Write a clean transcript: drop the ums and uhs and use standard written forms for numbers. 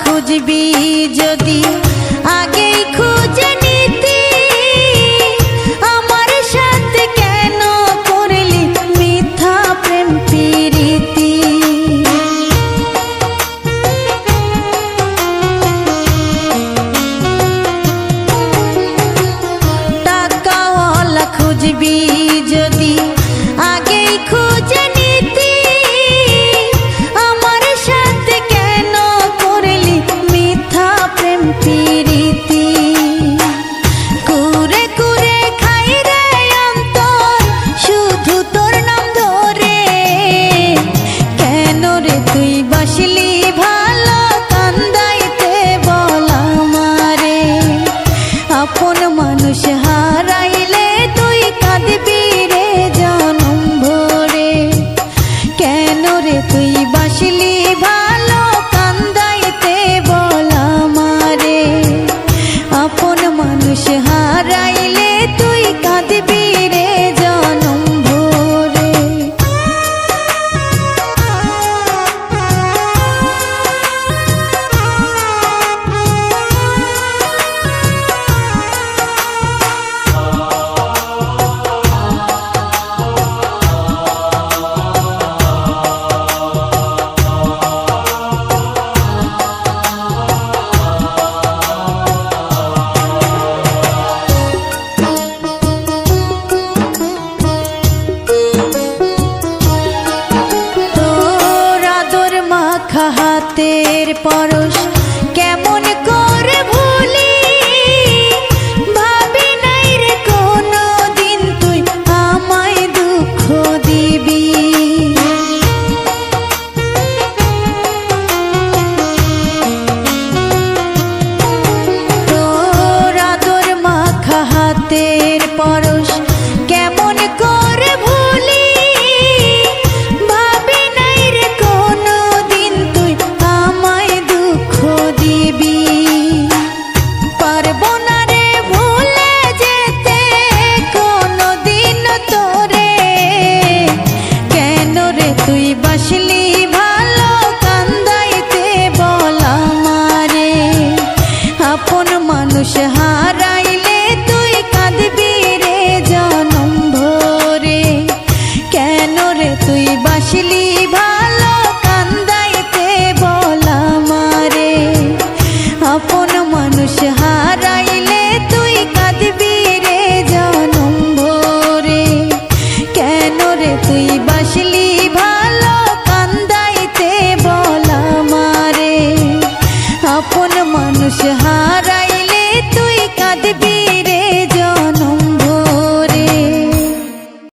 খুঁজবি যদি আগেই খুঁজে নিতি, আমার সাথে কেন করলি মিথ্যা প্রেম প্রীতি। টাকাওয়ালা খুঁজবি যদি আগেই খুঁজে নিতি, আমার সাথে কেন করলি মিথ্যা প্রেম প্রীতি। কুরে কুরে খাই রে অন্তর শুধু তোর নাম ধরে, কেন রে তুই বাসলি ভালো কান্দাইতে বল আমারে। আপন মানুষ হারাইলে তুই কাঁদবি রে জনম ভরে, কেন রে তুই বাসলি ভালো কান্দাইতে বল আমারে। আপন মানুষ হারাইলে তুই কাঁদবি রে জনম ভরে। তোর আদর মাখা হাতের পরশ